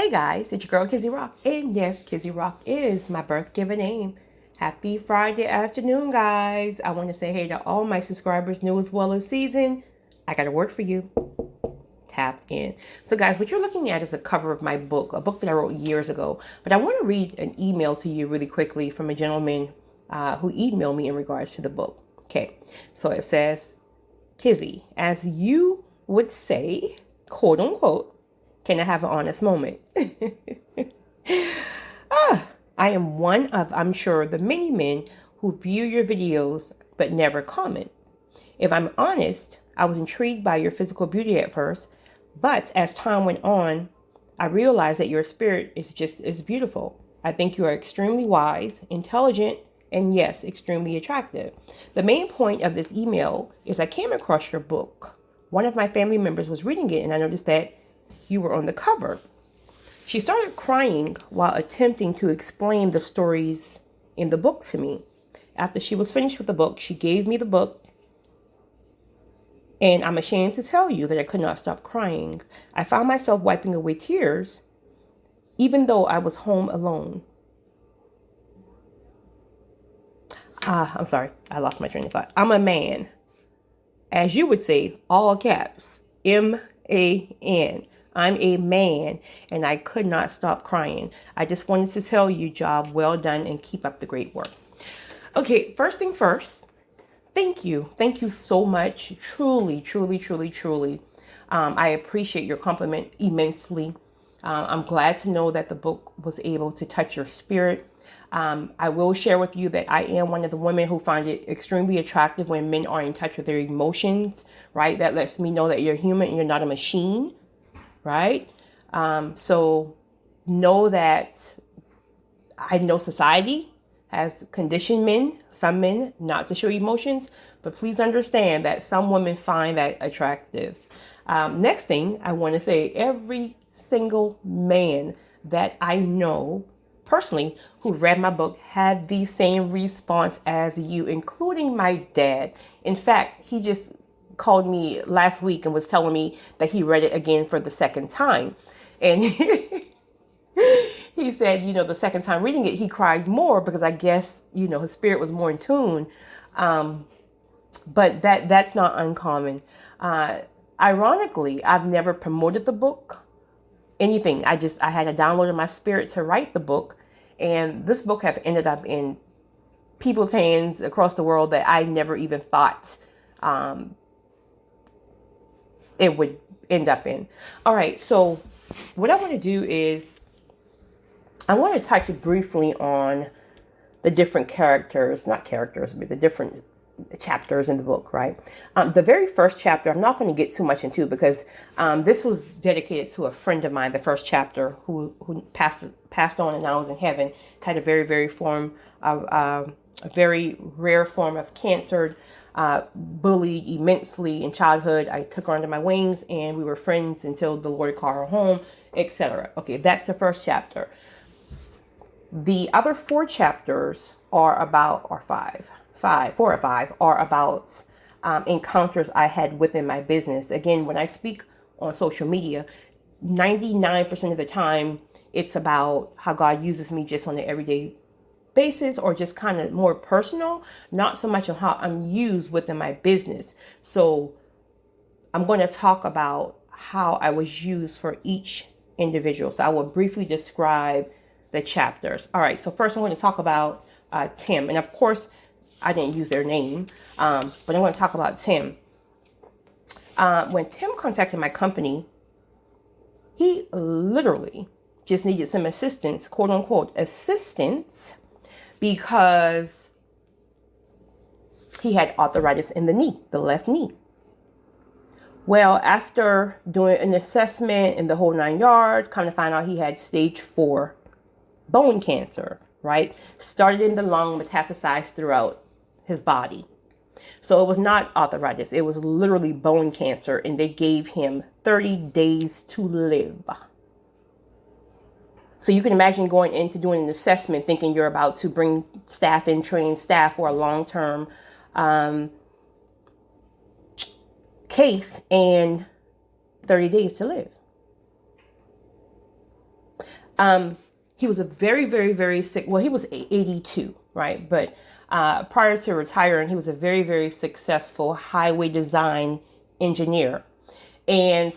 Hey guys, it's your girl Kizzy Rock, and yes, Kizzy Rock is my birth given name. Happy Friday afternoon, guys. I want to say hey to all my subscribers, new as well as seasoned. I got a word for you. Tap in. So guys, what you're looking at is the cover of my book, a book that I wrote years ago. But I want to read an email to you really quickly from a gentleman who emailed me in regards to the book. Okay, so it says, Kizzy, as you would say, quote unquote, can I have an honest moment? I am one of, I'm sure, the many men who view your videos but never comment. If I'm honest, I was intrigued by your physical beauty at first, but as time went on, I realized that your spirit is just as beautiful. I think you are extremely wise, intelligent, and yes, extremely attractive. The main point of this email is I came across your book. One of my family members was reading it, and I noticed that you were on the cover. She started crying while attempting to explain the stories in the book to me. After she was finished with the book, she gave me the book, and I'm ashamed to tell you that I could not stop crying. I found myself wiping away tears, even though I was home alone. I'm sorry, I lost my train of thought. I'm a man, as you would say, all caps, M-A-N. I'm a man, and I could not stop crying. I just wanted to tell you, job well done, and keep up the great work. Okay, first thing first, thank you. Thank you so much. Truly, truly, truly, truly. I appreciate your compliment immensely. I'm glad to know that the book was able to touch your spirit. I will share with you that I am one of the women who find it extremely attractive when men are in touch with their emotions, right? That lets me know that you're human and you're not a machine, right? So know that I know society has conditioned men, some men, not to show emotions, but please understand that some women find that attractive. Next thing I want to say, every single man that I know personally who read my book had the same response as you, including my dad. In fact, he just called me last week and was telling me that he read it again for the second time. And he said, the second time reading it, he cried more because I guess, his spirit was more in tune. But that's not uncommon. Ironically, I've never promoted the book, anything. I had a download in my spirit to write the book. And this book has ended up in people's hands across the world that I never even thought it would end up in. All right, so what I want to do is I want to touch briefly on the different characters, not characters, but the different chapters in the book, right? The very first chapter, I'm not going to get too much into because this was dedicated to a friend of mine. The first chapter who passed on and now is in heaven, had a very, very a very rare form of cancer, bullied immensely in childhood. I took her under my wings and we were friends until the Lord called her home, etc. Okay, that's the first chapter. The other four chapters are about, or four or five are about encounters I had within my business. Again, when I speak on social media, 99% of the time, it's about how God uses me just on an everyday basis or just kind of more personal, not so much on how I'm used within my business. So I'm going to talk about how I was used for each individual. So I will briefly describe the chapters. All right, so first I'm going to talk about Tim. And of course, I didn't use their name, but I'm going to talk about Tim. When Tim contacted my company, he literally just needed some assistance, quote unquote, assistance, because he had arthritis in the knee, the left knee. Well, after doing an assessment and the whole 9 yards, come to find out he had stage 4 bone cancer, right? Started in the lung, metastasized throughout his body. So it was not arthritis. It was literally bone cancer, and they gave him 30 days to live. So you can imagine going into doing an assessment thinking you're about to bring staff in, train staff for a long-term case and 30 days to live. He was a very, very, very sick. Well, he was 82, right? But prior to retiring, he was a very, very successful highway design engineer. And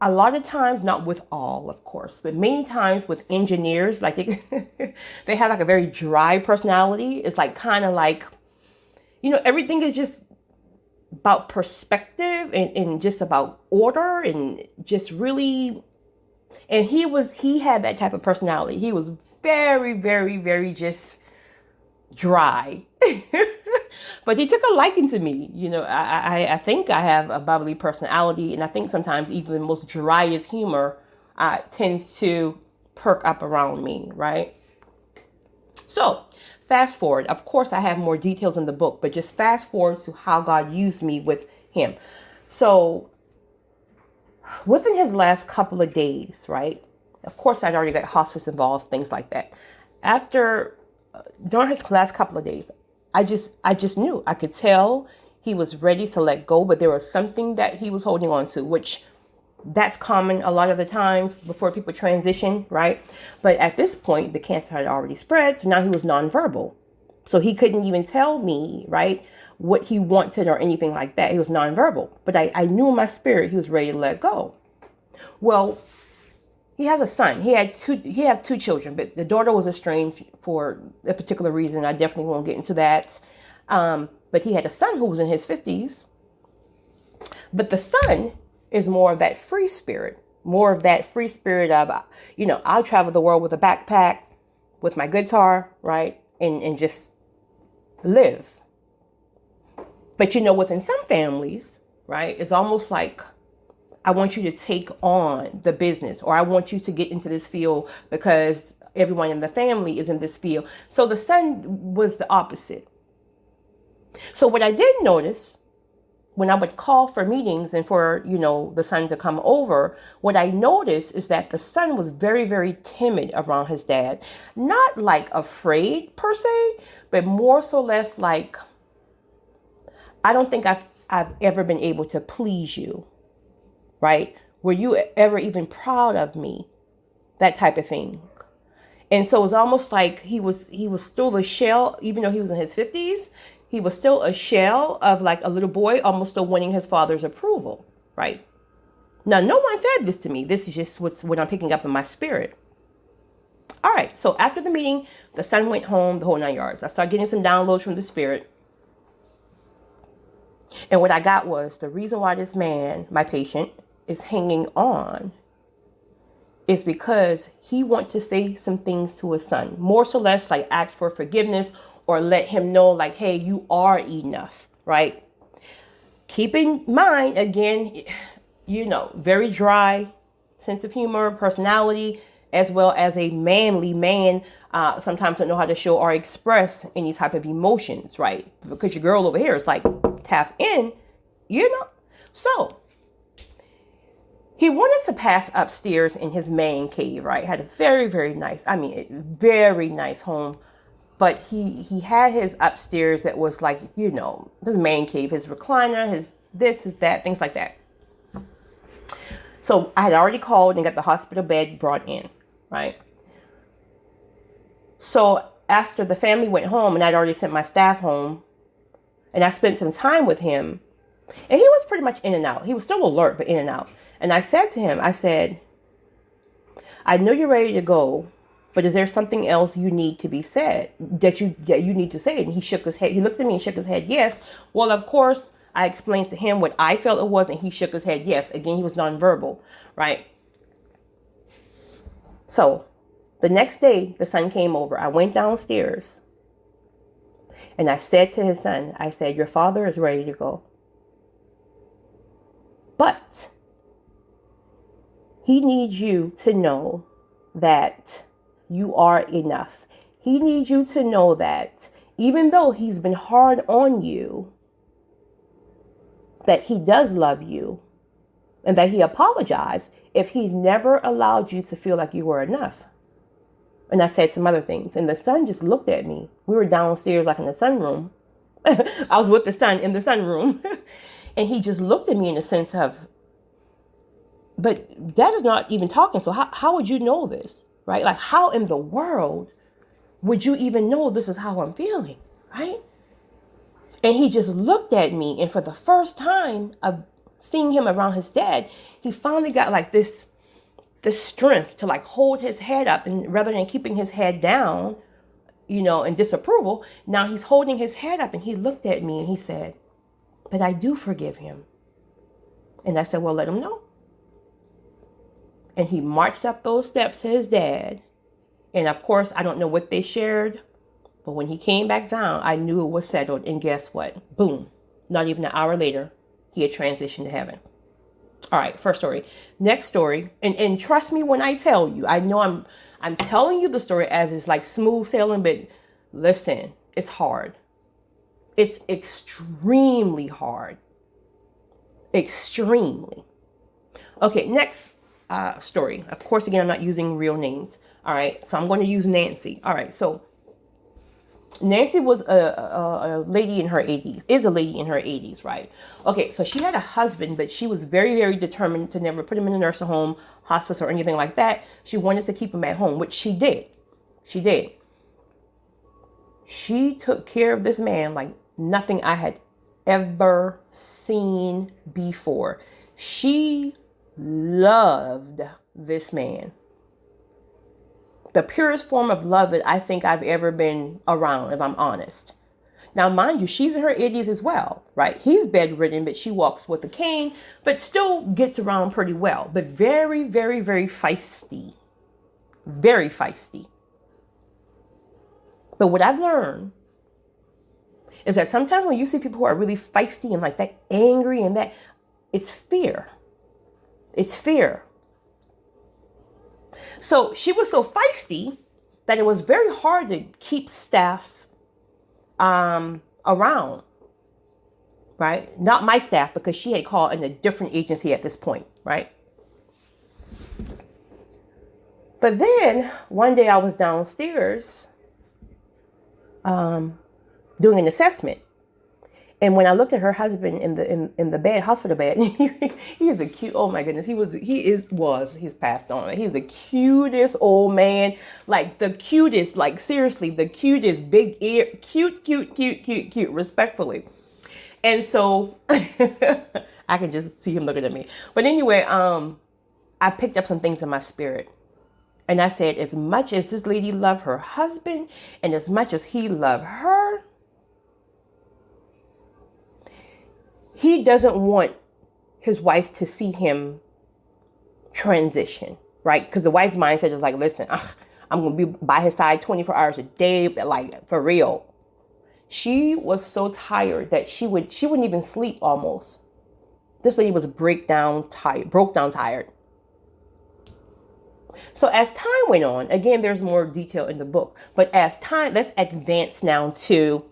a lot of times, not with all, of course, but many times with engineers, like they have like a very dry personality. It's like kind of like, everything is just about perspective and just about order and just really. And he had that type of personality. He was very, very, very just dry. But he took a liking to me. I think I have a bubbly personality, and I think sometimes even the most driest humor tends to perk up around me, right? So fast forward. Of course, I have more details in the book, but just fast forward to how God used me with him. So within his last couple of days, right? Of course, I'd already got hospice involved, things like that. During his last couple of days, I just knew. I could tell he was ready to let go, but there was something that he was holding on to, which that's common a lot of the times before people transition, right? But at this point, the cancer had already spread, so now he was nonverbal. So he couldn't even tell me, right, what he wanted or anything like that. He was nonverbal. But I knew in my spirit he was ready to let go. Well, he has a son. He had two children, but the daughter was estranged for a particular reason. I definitely won't get into that. But he had a son who was in his 50s. But the son is more of that free spirit of, I'll travel the world with a backpack, with my guitar, right? And just live. But within some families, right, it's almost like, I want you to take on the business, or I want you to get into this field because everyone in the family is in this field. So the son was the opposite. So what I did notice when I would call for meetings and for, the son to come over, what I noticed is that the son was very, very timid around his dad. Not like afraid per se, but more so less like, I don't think I've ever been able to please you, right? Were you ever even proud of me? That type of thing. And so it was almost like he was still a shell, even though he was in his 50s, he was still a shell of like a little boy, almost still winning his father's approval, right? Now, no one said this to me. This is just what I'm picking up in my spirit. All right. So after the meeting, the son went home, the whole 9 yards. I started getting some downloads from the spirit. And what I got was the reason why this man, my patient, is hanging on is because he wants to say some things to his son, more so less like ask for forgiveness or let him know like, hey, you are enough, right? Keep in mind, again, very dry sense of humor, personality, as well as a manly man. Sometimes don't know how to show or express any type of emotions, right? Because your girl over here is like, tap in, So he wanted to pass upstairs in his man cave, right? Had a very, very nice, very nice home. But he had his upstairs that was like, his man cave, his recliner, his this, his that, things like that. So I had already called and got the hospital bed brought in, right? So after the family went home and I'd already sent my staff home and I spent some time with him, and he was pretty much in and out. He was still alert, but in and out. And I said to him, I know you're ready to go, but is there something else you need to be said that you need to say? And he shook his head. He looked at me and shook his head. Yes. Well, of course, I explained to him what I felt it was, and he shook his head. Yes. Again, he was nonverbal, right? So the next day, the son came over. I went downstairs and I said to his son, I said, your father is ready to go. But he needs you to know that you are enough. He needs you to know that even though he's been hard on you, that he does love you and that he apologized if he never allowed you to feel like you were enough. And I said some other things, and the son just looked at me. We were downstairs, like in the sunroom. I was with the son in the sunroom. And he just looked at me in the sense of, but dad is not even talking. So how would you know this? right? Like, how in the world would you even know this is how I'm feeling, right? And he just looked at me, and for the first time of seeing him around his dad, he finally got like this strength to like hold his head up, and rather than keeping his head down, in disapproval, now he's holding his head up, and he looked at me and he said, "But I do forgive him." And I said, "Well, let him know." And he marched up those steps to his dad. And of course, I don't know what they shared, but when he came back down, I knew it was settled. And guess what? Boom. Not even an hour later, he had transitioned to heaven. All right, first story. Next story. And trust me when I tell you, I know I'm telling you the story as it's like smooth sailing, but listen, it's hard. It's extremely hard. Extremely. Okay, next story. Of course, again, I'm not using real names. All right, so I'm going to use Nancy. All right, so Nancy was a lady in her 80s, is a lady in her 80s, right? Okay, so she had a husband, but she was very, very determined to never put him in a nursing home, hospice, or anything like that. She wanted to keep him at home, which she did. She did. She took care of this man like nothing I had ever seen before. She loved this man. The purest form of love that I think I've ever been around, if I'm honest. Now, mind you, she's in her 80s as well, right? He's bedridden, but she walks with a cane, but still gets around pretty well. But very, very, very feisty. Very feisty. But what I've learned is that sometimes when you see people who are really feisty and like that angry and that, it's fear. It's fear. So she was so feisty that it was very hard to keep staff around, right? Not my staff, because she had called in a different agency at this point, right? But then one day I was downstairs doing an assessment. And when I looked at her husband in the bed, hospital bed, he's a cute, oh my goodness, he's passed on. He's the cutest old man, like the cutest, like seriously, the cutest, big ear, cute, respectfully. And so I can just see him looking at me. But anyway, I picked up some things in my spirit. And I said, as much as this lady loved her husband and as much as he loved her, he doesn't want his wife to see him transition, right? Because the wife mindset is like, listen, I'm going to be by his side 24 hours a day, but like for real. She was so tired that she wouldn't even sleep almost. This lady was broke down tired. So as time went on, again, there's more detail in the book, but as time, let's advance now to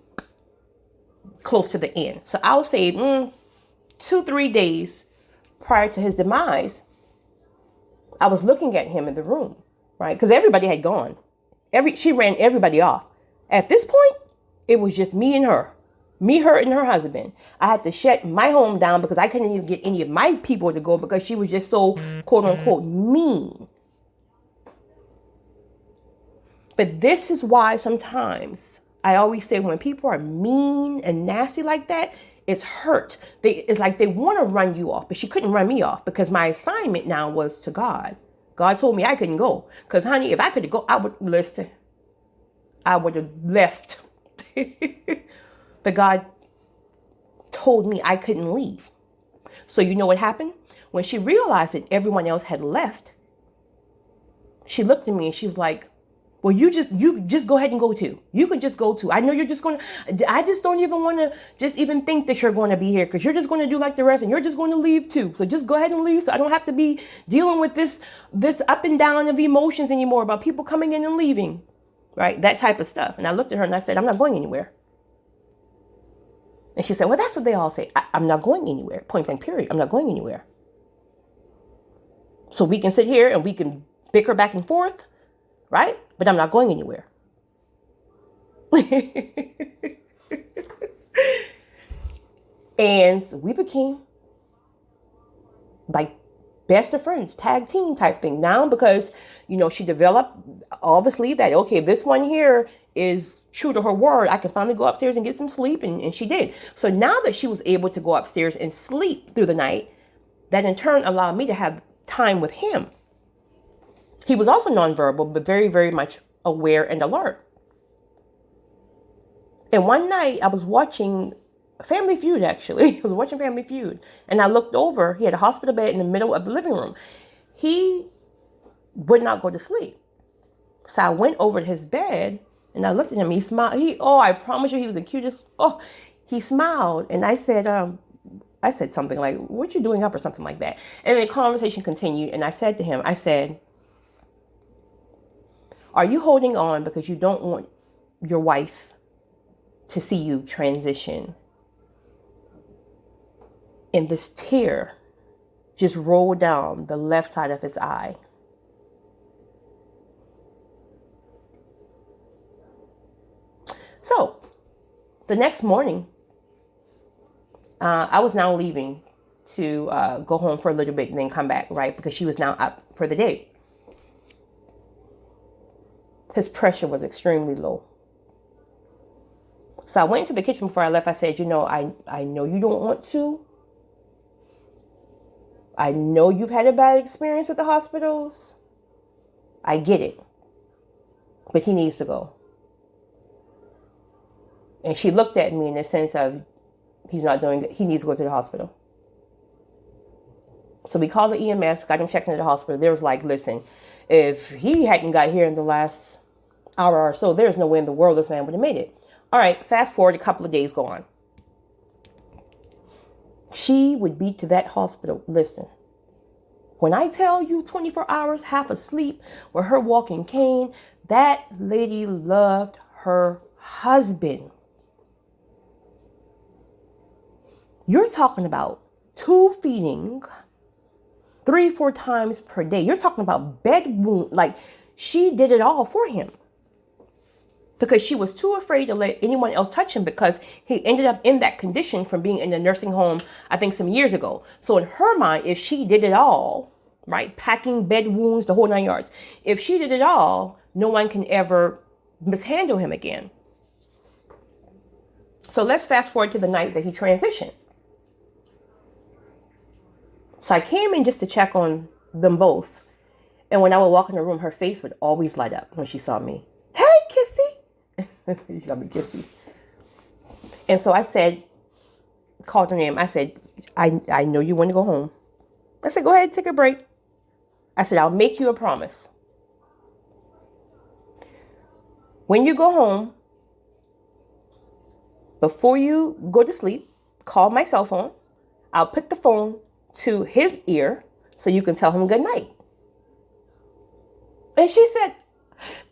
close to the end. So I would say 2-3 days prior to his demise, I was looking at him in the room, right? Because everybody had gone. She ran everybody off. At this point, it was just me and her. Me, her, and her husband. I had to shut my home down because I couldn't even get any of my people to go because she was just so quote unquote mean. But this is why sometimes I always say when people are mean and nasty like that, it's hurt. It's like they want to run you off, but she couldn't run me off because my assignment now was to God. God told me I couldn't go. Because, honey, if I could go, I would have left. But God told me I couldn't leave. So you know what happened? When she realized that everyone else had left, she looked at me and she was like, well, you just go ahead and go too. You can just go too. I know you're just going to, I just don't even want to just even think that you're going to be here because you're just going to do like the rest and you're just going to leave too. So just go ahead and leave so I don't have to be dealing with this up and down of emotions anymore about people coming in and leaving, right? That type of stuff. And I looked at her and I said, I'm not going anywhere. And she said, well, that's what they all say. I'm not going anywhere. Point blank period. I'm not going anywhere. So we can sit here and we can bicker back and forth, right? But I'm not going anywhere. And we became like best of friends, tag team type thing. Now, because, she developed obviously that, okay, this one here is true to her word, I can finally go upstairs and get some sleep. And she did. So now that she was able to go upstairs and sleep through the night, that in turn allowed me to have time with him. He was also nonverbal, but very, very much aware and alert. And one night I was watching Family Feud, actually. I was watching Family Feud. And I looked over. He had a hospital bed in the middle of the living room. He would not go to sleep. So I went over to his bed and I looked at him. He smiled. I promise you, he was the cutest. Oh, he smiled. And I said something like, "What you doing up?" or something like that. And the conversation continued. And I said to him, "Are you holding on because you don't want your wife to see you transition?" And this tear just rolled down the left side of his eye. So the next morning, I was now leaving to go home for a little bit and then come back, right? Because she was now up for the day. His pressure was extremely low. So I went into the kitchen before I left. I said, I know you don't want to. I know you've had a bad experience with the hospitals. I get it. But he needs to go. And she looked at me in the sense of, he's not doing it. He needs to go to the hospital. So we called the EMS, got him checked into the hospital. They was like, listen, if he hadn't got here in the last hour or so, there's no way in the world this man would have made it. All right, fast forward, a couple of days go on. She would be to that hospital. Listen, when I tell you 24 hours, half asleep, with her walking cane, that lady loved her husband. You're talking about 2 feeding, 3-4 times per day. You're talking about bed wound. Like, she did it all for him. Because she was too afraid to let anyone else touch him, because he ended up in that condition from being in a nursing home, I think some years ago. So in her mind, if she did it all, right, packing bed wounds, the whole 9 yards, if she did it all, no one can ever mishandle him again. So let's fast forward to the night that he transitioned. So I came in just to check on them both. And when I would walk in the room, her face would always light up when she saw me. Hey, Kissy. You got me Kissy. And so I said, called her name. I said, I know you want to go home. I said, go ahead, take a break. I said, I'll make you a promise. When you go home, before you go to sleep, call my cell phone. I'll put the phone to his ear so you can tell him good night. And she said,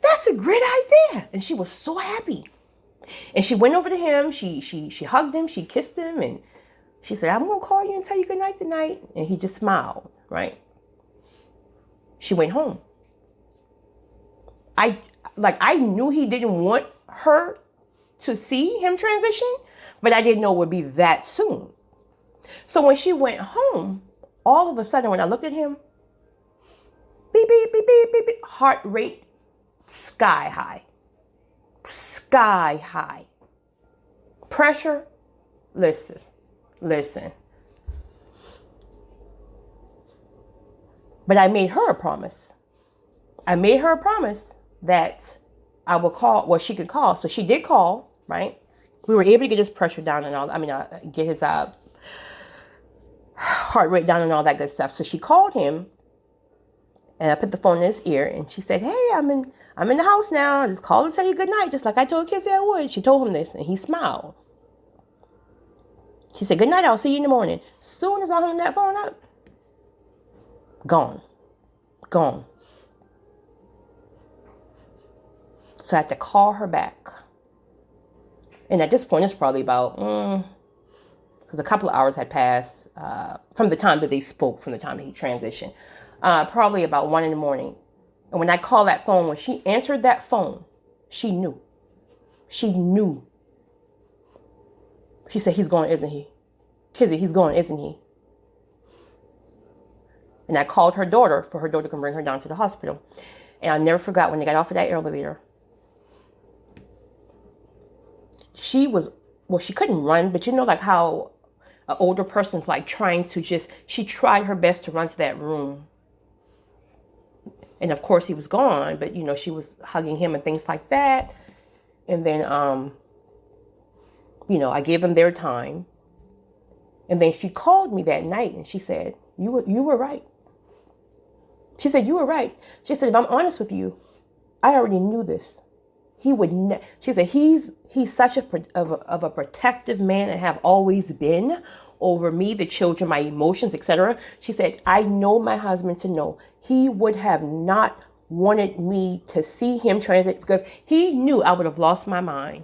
that's a great idea. And she was so happy. And she went over to him. She hugged him. She kissed him. And she said, I'm going to call you and tell you good night tonight. And he just smiled, right? She went home. I knew he didn't want her to see him transition, but I didn't know it would be that soon. So when she went home, all of a sudden, when I looked at him, beep, beep, beep, beep, beep, beep, heart rate sky high. Sky high. Pressure, listen. But I made her a promise. I made her a promise that I would call, well, she could call. So she did call, right? We were able to get his pressure down and all, get his heart rate down and all that good stuff. So she called him and I put the phone in his ear and she said, hey, I'm in the house now. I just called to tell you good night, just like I told Kissy I would. She told him this and he smiled. She said, good night, I'll see you in the morning. Soon as I hung that phone up, gone. So I had to call her back. And at this point, it's probably about, because a couple of hours had passed from the time that they spoke, from the time that he transitioned. Probably about 1 a.m. And when I called that phone, when she answered that phone, she knew. She knew. She said, he's going, isn't he? Kizzy, he's going, isn't he? And I called her daughter for her daughter to come bring her down to the hospital. And I never forgot when they got off of that elevator. She was, well, she couldn't run, but you know, like how an older person's like trying to just, she tried her best to run to that room. And of course he was gone, but you know, she was hugging him and things like that. And then, you know, I gave them their time. And then she called me that night and she said, you were right. She said, you were right. She said, if I'm honest with you, I already knew this. He would, she said, he's such of a protective man and have always been over me, the children, my emotions, etc. She said, I know my husband to know he would have not wanted me to see him transit because he knew I would have lost my mind.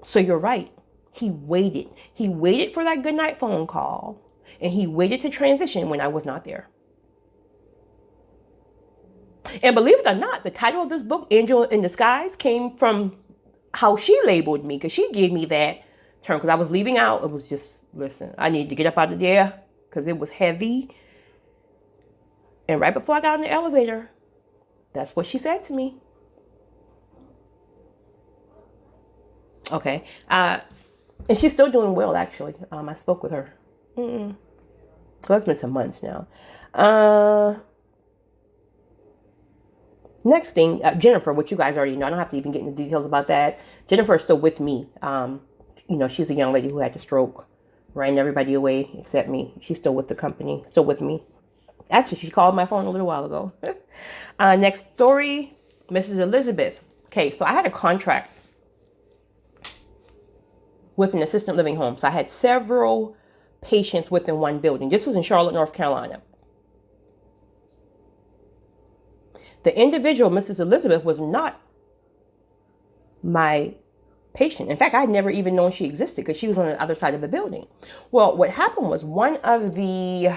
So you're right. He waited. He waited for that goodnight phone call and he waited to transition when I was not there. And believe it or not, the title of this book, Angel in Disguise, came from how she labeled me, because she gave me that term because I was leaving out. It was just, listen, I needed to get up out of there because it was heavy. And right before I got in the elevator, that's what she said to me. Okay. And she's still doing well, actually. I spoke with her. So it's been some months now. Next thing, Jennifer, which you guys already know, I don't have to even get into details about that. Jennifer is still with me. You know, she's a young lady who had the stroke, ran everybody away except me. She's still with the company, still with me. Actually, she called my phone a little while ago. Next story, Mrs. Elizabeth. Okay, so I had a contract with an assisted living home. So I had several patients within one building. This was in Charlotte, North Carolina. The individual, Mrs. Elizabeth, was not my patient. In fact, I had never even known she existed because she was on the other side of the building. Well, what happened was one of the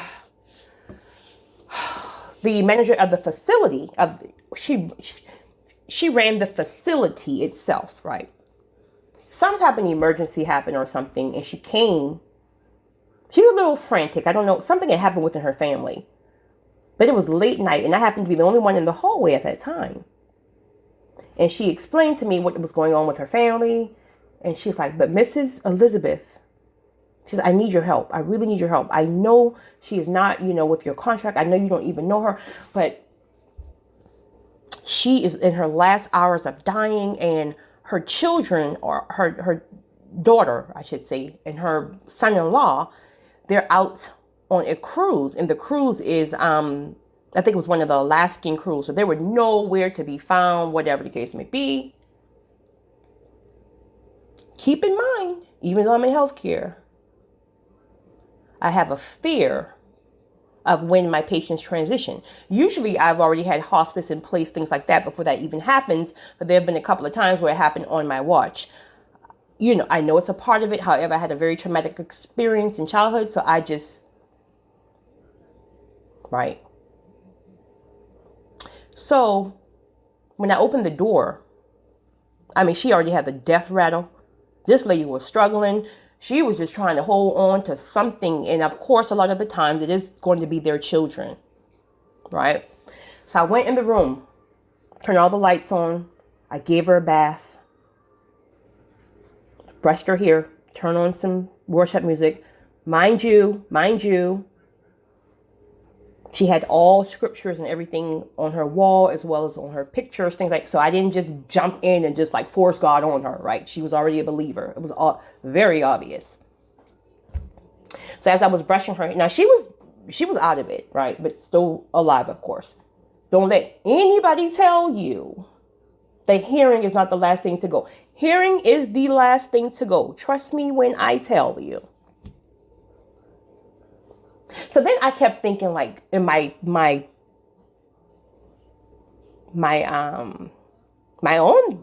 manager of the facility, she ran the facility itself, right? Some type of emergency happened or something, and she came. She was a little frantic. I don't know. Something had happened within her family. But it was late night, and I happened to be the only one in the hallway at that time. And she explained to me what was going on with her family. And she's like, but Mrs. Elizabeth, she said, I need your help. I really need your help. I know she is not, you know, with your contract. I know you don't even know her, but she is in her last hours of dying, and her children, or her daughter, I should say, and her son-in-law, they're out on a cruise, and the cruise is, I think it was one of the Alaskan cruises, so they were nowhere to be found, whatever the case may be. Keep in mind, even though I'm in healthcare, I have a fear of when my patients transition. Usually I've already had hospice in place, things like that, before that even happens, but there have been a couple of times where it happened on my watch. You know, I know it's a part of it. However, I had a very traumatic experience in childhood, so I just, right. So when I opened the door, I mean, she already had the death rattle. This lady was struggling. She was just trying to hold on to something. And of course, a lot of the times it is going to be their children, right? So I went in the room, turned all the lights on. I gave her a bath, brushed her hair, turned on some worship music. Mind you, she had all scriptures and everything on her wall, as well as on her pictures, things like, so I didn't just jump in and just like force God on her, right? She was already a believer. It was all very obvious. So as I was brushing her, now she was out of it, right? But still alive, of course. Don't let anybody tell you that hearing is not the last thing to go. Hearing is the last thing to go. Trust me when I tell you. So then I kept thinking, like, in my own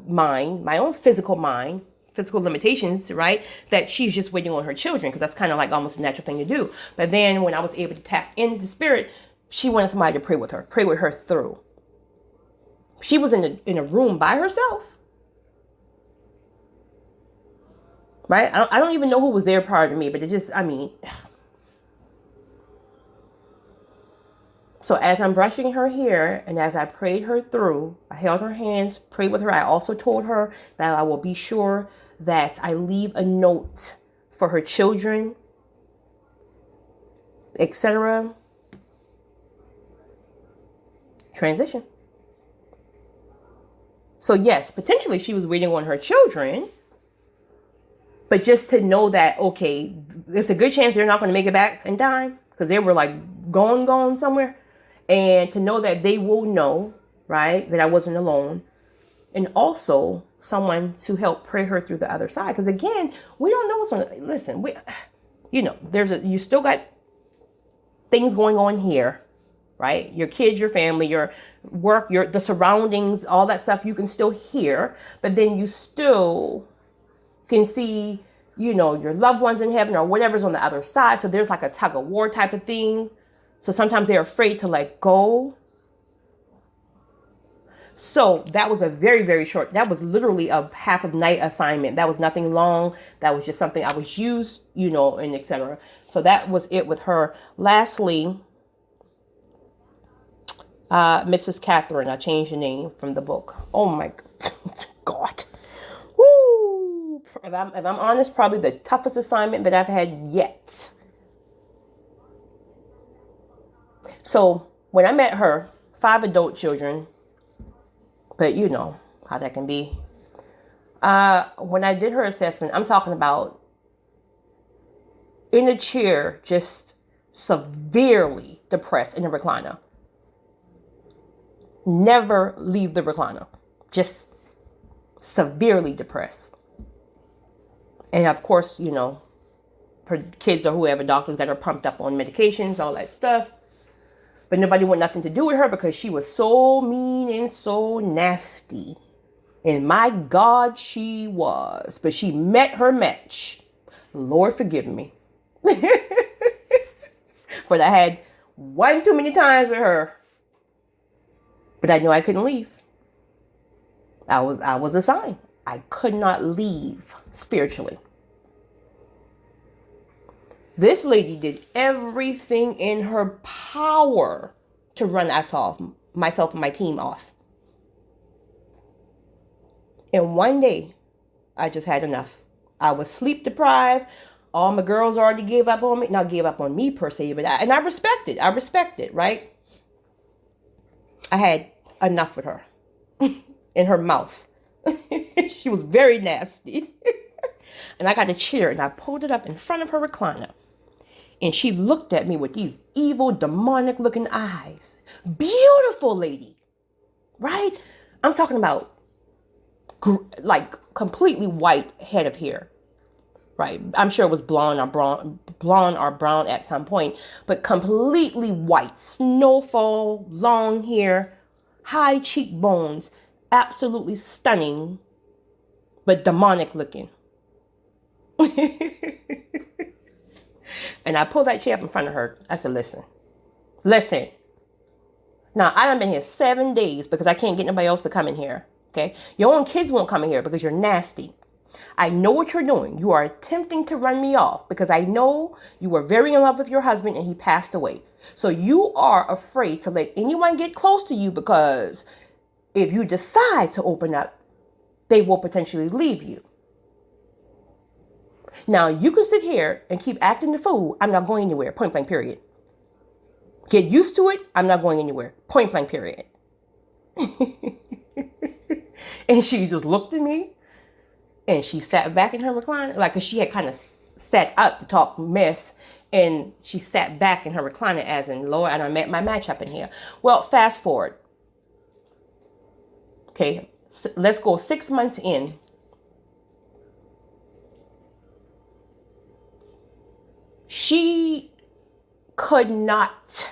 mind, my own physical mind, physical limitations, right? That she's just waiting on her children, because that's kind of like almost a natural thing to do. But then when I was able to tap into the spirit, she wanted somebody to pray with her through. She was in a room by herself, right? I don't even know who was there prior to me, but it just, I mean, So as I'm brushing her hair and as I prayed her through, I held her hands, prayed with her. I also told her that I will be sure that I leave a note for her children, etc. Transition. So yes, potentially she was waiting on her children, but just to know that, okay, there's a good chance they're not going to make it back in time because they were like gone somewhere. And to know that they will know, right, that I wasn't alone. And also someone to help pray her through the other side. Because again, we don't know what's on. Listen, you still got things going on here, right? Your kids, your family, your work, the surroundings, all that stuff you can still hear. But then you still can see, your loved ones in heaven or whatever's on the other side. So there's like a tug of war type of thing. So sometimes they're afraid to let go. So that was a very, very short, that was literally a half of night assignment. That was nothing long. That was just something I was used, and etc. So that was it with her. Lastly, Mrs. Catherine, I changed the name from the book. Oh my God. Woo! If I'm honest, probably the toughest assignment that I've had yet. So when I met her, 5 adult children, but you know how that can be. When I did her assessment, I'm talking about in a chair, just severely depressed in a recliner. Never leave the recliner. Just severely depressed. And of course, her kids or whoever, doctors got her pumped up on medications, all that stuff. But nobody wanted nothing to do with her because she was so mean and so nasty. And my God, she was. But she met her match. Lord forgive me. But I had one too many times with her. But I knew I couldn't leave. I was assigned. I could not leave spiritually. This lady did everything in her power to run myself and my team off. And one day, I just had enough. I was sleep deprived. All my girls already gave up on me. Not gave up on me per se, but I respect it. I respect it, right? I had enough with her. In her mouth. She was very nasty. And I got a chair and I pulled it up in front of her recliner. And she looked at me with these evil, demonic looking eyes. Beautiful lady. Right? I'm talking about like completely white head of hair. Right? I'm sure it was blonde or brown at some point. But completely white. Snowfall, long hair, high cheekbones. Absolutely stunning. But demonic looking. And I pulled that chair up in front of her. I said, listen. Now, I done been here 7 days because I can't get nobody else to come in here. Okay? Your own kids won't come in here because you're nasty. I know what you're doing. You are attempting to run me off because I know you were very in love with your husband and he passed away. So you are afraid to let anyone get close to you because if you decide to open up, they will potentially leave you. Now, you can sit here and keep acting the fool. I'm not going anywhere. Point blank, period. Get used to it. I'm not going anywhere. Point blank, period. And she just looked at me and she sat back in her recliner. Like, 'cause she had kind of sat up to talk mess. And she sat back in her recliner as in, Lord, I met my match up in here. Well, fast forward. Okay, let's go 6 months in. She could not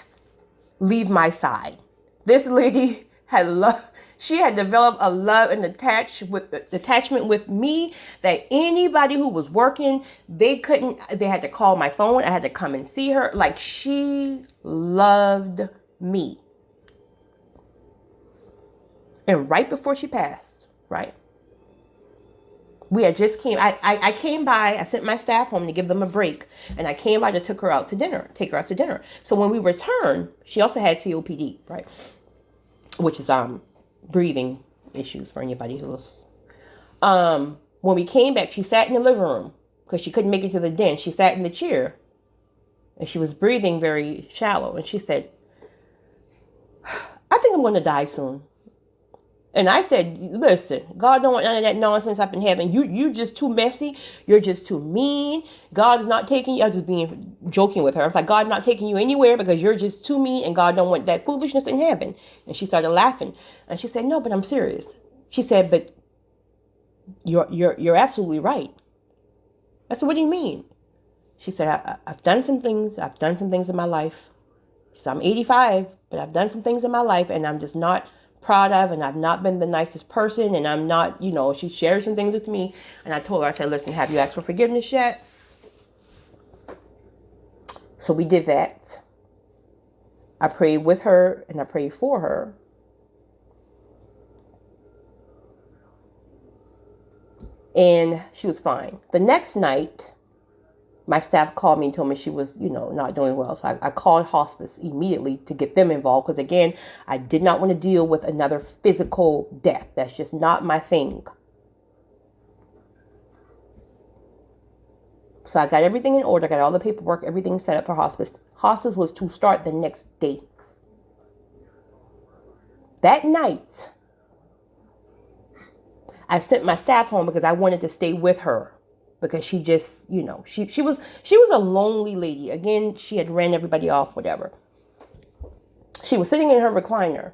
leave my side. This lady had love. She had developed a love and attachment with me that anybody who was working, they had to call my phone. I had to come and see her. Like, she loved me. And right before she passed, right? We had just came. I came by. I sent my staff home to give them a break, and I came by to take her out to dinner. So when we returned, she also had COPD, right, which is breathing issues for anybody who's when we came back, she sat in the living room because she couldn't make it to the den. She sat in the chair, and she was breathing very shallow, and she said, "I think I'm going to die soon." And I said, listen, God don't want none of that nonsense up in heaven. You just too messy. You're just too mean. God is not taking you. I was just being joking with her. I was like, God's not taking you anywhere because you're just too mean and God don't want that foolishness in heaven. And she started laughing. And she said, no, but I'm serious. She said, but you're absolutely right. I said, what do you mean? She said, I've done some things. I've done some things in my life. She said, I'm 85, but I've done some things in my life and I'm just not proud of, and I've not been the nicest person, and I'm not, she shared some things with me, and I told her, I said, listen, have you asked for forgiveness yet? So we did that. I prayed with her and I prayed for her. And she was fine. The next night, my staff called me and told me she was, not doing well. So I called hospice immediately to get them involved. Because again, I did not want to deal with another physical death. That's just not my thing. So I got everything in order. Got all the paperwork, everything set up for hospice. Hospice was to start the next day. That night, I sent my staff home because I wanted to stay with her. Because she just, she was a lonely lady. Again, she had ran everybody off, whatever. She was sitting in her recliner.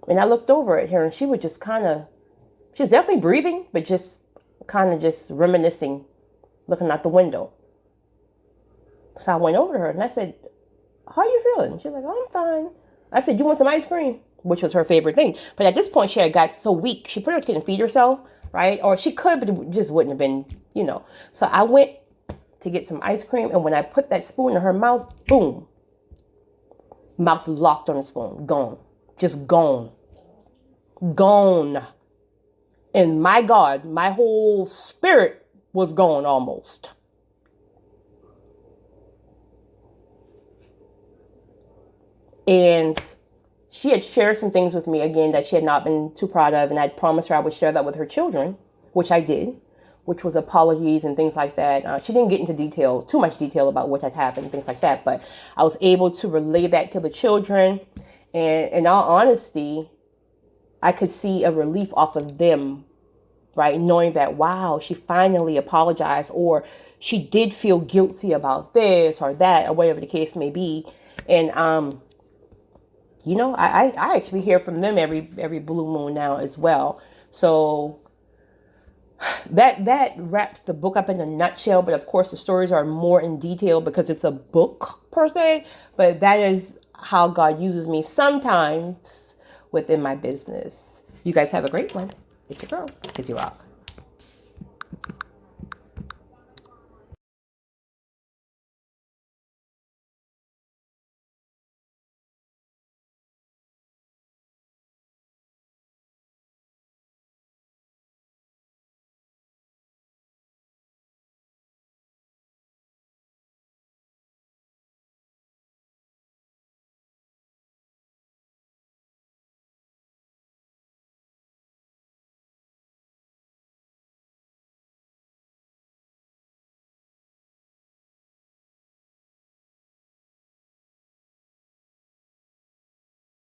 And I looked over at her and she was just she was definitely breathing, but just just reminiscing, looking out the window. So I went over to her and I said, how are you feeling? She's like, oh, I'm fine. I said, you want some ice cream? Which was her favorite thing. But at this point, she had got so weak, she pretty much couldn't feed herself. Right? Or she could, but it just wouldn't have been, So I went to get some ice cream. And when I put that spoon in her mouth, boom. Mouth locked on the spoon. Gone. Just gone. Gone. And my God, my whole spirit was gone almost. And she had shared some things with me, again, that she had not been too proud of. And I promised her I would share that with her children, which I did, which was apologies and things like that. She didn't get into too much detail about what had happened and things like that. But I was able to relay that to the children. And in all honesty, I could see a relief off of them, right? Knowing that, wow, she finally apologized, or she did feel guilty about this or that, or whatever the case may be. And, I actually hear from them every blue moon now as well. So that wraps the book up in a nutshell. But of course, the stories are more in detail because it's a book per se. But that is how God uses me sometimes within my business. You guys have a great one. It's your girl, Kizzy Rock.